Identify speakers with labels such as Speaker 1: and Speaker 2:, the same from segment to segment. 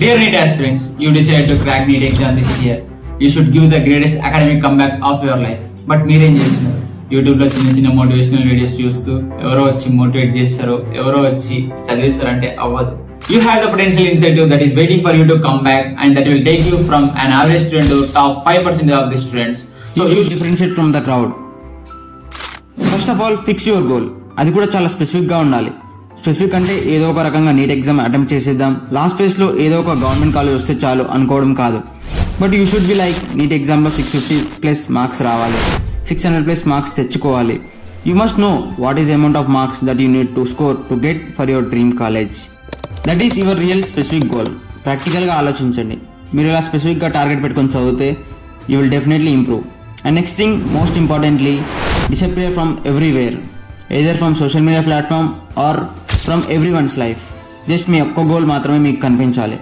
Speaker 1: Dear NEET aspirants, you decided to crack NEET exam this year. You should give the greatest academic comeback of your life. But మీరేం చేస్తున్నారు? YouTube లో చిన్న motivational videos చూస్తూ ఎవరో వచ్చి motivate చేస్తారు, ఎవరో వచ్చి చదివిస్తారంటే అవ్వదు. You have the potential incentive that is waiting for you to come back and that will take you from an average student to top 5% of the students.
Speaker 2: So you differentiate from the crowd. First of all, fix your goal. అది కూడా చాలా specific గా ఉండాలి. Specific అంటే ఏదో ఒక రకంగా NEET exam attempt చేసేద్దాం, లాస్ట్ ఫేజ్ లో ఏదో ఒక గవర్నమెంట్ కాలేజ్ వస్తే చాలు అనుకోవడం కాదు. But you should be like NEET exam లో 650+ మార్క్స్ రావాలి, 600+ మార్క్స్ తెచ్చుకోవాలి. You must know what is amount of marks that you need to score to get for your dream college. That is your real specific goal. Practical గా ఆలోచించండి. మీరు ఇలా specific గా target పెట్టుకొని చదివితే you will definitely improve. And next thing, most importantly, disappear from everywhere, either from social media platform or from everyone's life. Just మీ ఒక్క goal మాత్రమే మీకు కనిపించాలి.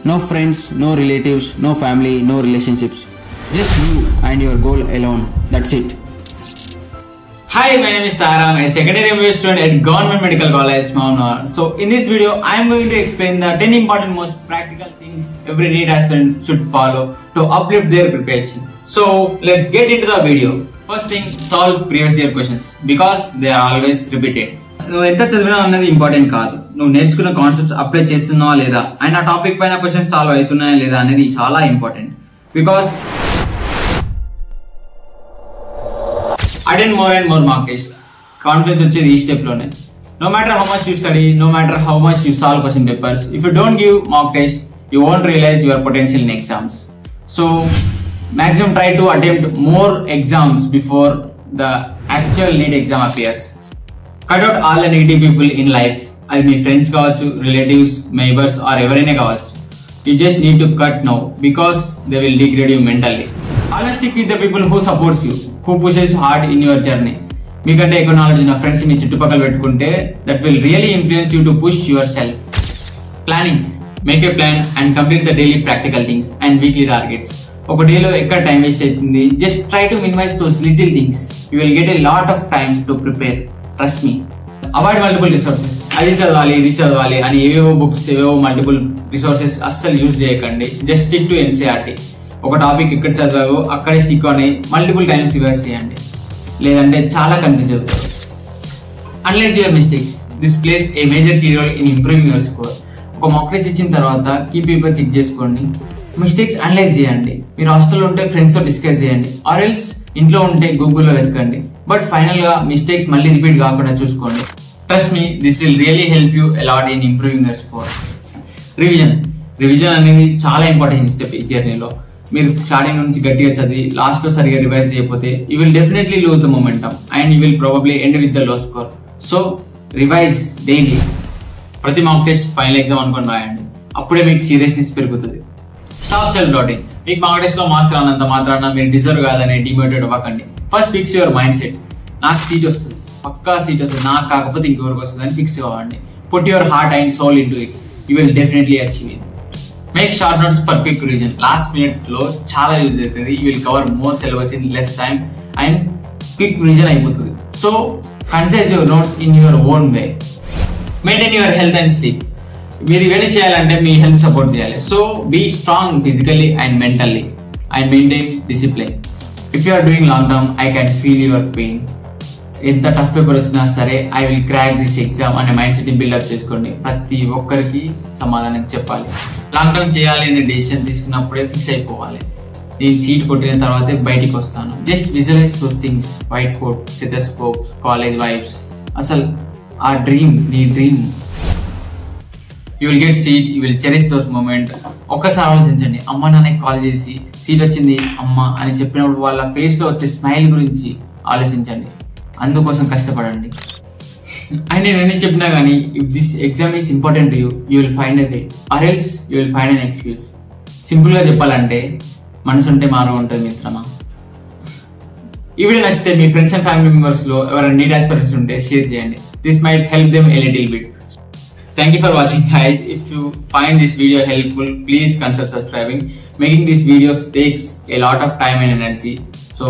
Speaker 2: No friends, no relatives, no family, no relationships. Just you and your goal alone. That's it.
Speaker 1: Hi, my name is Sarah. I'm a secondary MBA student at Government Medical College, Mount Noor. So in this video, I am going to explain the 10 important most practical things every NEET aspirant should follow to uplift their preparation. So let's get into the video. First thing, solve previous year questions because they are always repeated. నువ్వు ఎంత చదివినా అన్నది important కాదు, నువ్వు నేర్చుకున్న concepts apply చేస్తున్నావా లేదా and ఆ టాపిక్ పైన క్వశ్చన్స్ సాల్వ్ అవుతున్నాయా లేదా అనేది చాలా important. Because attend more and more mark test. Confidence వచ్చేది ఈ స్టెప్ లోనే. No matter how much you study, no matter how much you solve question papers, if you don't give mark test you won't realise your potential in exams. So maximum try to attempt more exams before the actual NEET exam appears. Cut out all the negative people in life. అది మీ friends కావచ్చు, relatives, neighbours are ఎవరైనా కావచ్చు. You just need to cut now because they will degrade you mentally. Always stick with the people who supports you, who pushes you hard in your journey. మీకంటే ఎక్కువ knowledge ఉన్న friends మీ చుట్టుపక్కల పెట్టుకుంటే that will really influence you to push yourself. Planning. Make a plan and complete the daily practical things and weekly targets. ఒక డేలో ఎక్కడ time waste అవుతుంది, just try to minimise those little things. You will get a lot of time to prepare. Trust me. Avoid multiple resources. అది చదవాలి ఇది చదవాలి అని ఏవేవో బుక్స్, ఏవేవో మల్టిపుల్ రిసోర్సెస్ అస్సలు యూజ్ చేయకండి. Just stick to NCERT. ఒక టాపిక్ ఎక్కడ చదివావో అక్కడే స్టిక్ అని మల్టిపుల్ టైమ్స్ రివైజ్ చేయండి, లేదంటే చాలా కన్ఫ్యూజ్ అవుతారు. Analyse your mistakes. This plays a major key role in improving your score. ఒక మాక్ టెస్ట్ ఇచ్చిన తర్వాత కీ పేపర్ చెక్ చేసుకోండి, మిస్టేక్స్ అనలైజ్ చేయండి. మీరు హాస్టల్లో ఉంటే ఫ్రెండ్స్ తో డిస్కస్ చేయండి, ఆర్ ఎల్స్ ఇంట్లో ఉంటే గూగుల్లో వెతకండి. బట్ ఫైనల్ గా మిస్టేక్స్ మళ్ళీ రిపీట్ కాకుండా చూసుకోండి. Trust me, this will really help you a lot in improving your score. Revision అనేది చాలా ఇంపార్టెంట్ స్టెప్ ఈ జర్నీలో. మీరు స్టార్టింగ్ నుంచి గట్టిగా చదివి లాస్ట్ లో సరిగా రివైజ్ చేయకపోతే you will definitely lose the momentum and you will probably end with the low score. So revise daily. ప్రతి మాక్ టెస్ట్ ఫైనల్ ఎగ్జామ్ అనుకొని రాయండి, అప్పుడే మీకు సీరియస్నెస్ పెరుగుతుంది. Stop self doubting. మీకు మార్క్ టెస్ట్ లో మార్క్స్ రానంత మాత్రాన మీరు డిజర్వ్ కాదని డిమోటివేట్ అవ్వకండి. First fix your mind set. నాకు సీట్ వస్తుంది, పక్కా సీట్ వస్తుంది, నాకు కాకపోతే ఇంకెవరికి వస్తుంది అని ఫిక్స్ అవ్వండి. Put your heart and soul into it. You will definitely achieve it. Make short notes for quick revision. Last minute లో చాలా యూజ్ అవుతుంది. You will cover more syllabus in less time and quick revision అయిపోతుంది. So concise your notes in your own way. Maintain your health and sleep. మీరు ఇవన్నీ చేయాలంటే మీ health support చేయాలి. So be strong physically and mentally and maintain discipline. If you are doing long term, I can feel your pain. ఎంత tough paper వచ్చినా సరే I will crack this exam అనే mind set build up చేసుకోండి. ప్రతి ఒక్కరికి సమాధానం చెప్పాలి. లాంగ్ టర్మ్ చేయాలి అనే డెసిషన్ తీసుకున్నప్పుడే ఫిక్స్ అయిపోవాలి. నేను సీట్ కొట్టిన తర్వాతే బయటికి వస్తాను. Just visualise those things. White coat, stethoscopes, college vibes. అసలు ఆ డ్రీమ్ నీ dream. You will get seat, you will cherish those moment. ఒక్కసారి ఆలోచించండి, అమ్మ నాన్నకి కాల్ చేసి సీట్ వచ్చింది అమ్మ అని చెప్పినప్పుడు వాళ్ళ ఫేస్ లో వచ్చే స్మైల్ గురించి ఆలోచించండి. అందుకోసం కష్టపడండి. అండ్ నేను ఎన్ని చెప్పినా కానీ if this exam is important to you, you will find a way or else you will find an excuse. Simple గా చెప్పాలంటే మనసు ఉంటే మార్గం ఉంటుంది మిత్రమా. ఈ వీడియో నచ్చితే మీ ఫ్రెండ్స్ అండ్ ఫ్యామిలీ మెంబర్స్ లో ఎవరైనా నీట్ ఆస్పిరెంట్స్ ఉంటే షేర్ చేయండి. This might help them a little bit. Thank you for watching guys. If you find this video helpful, please consider subscribing. Making these videos takes a lot of time and energy. So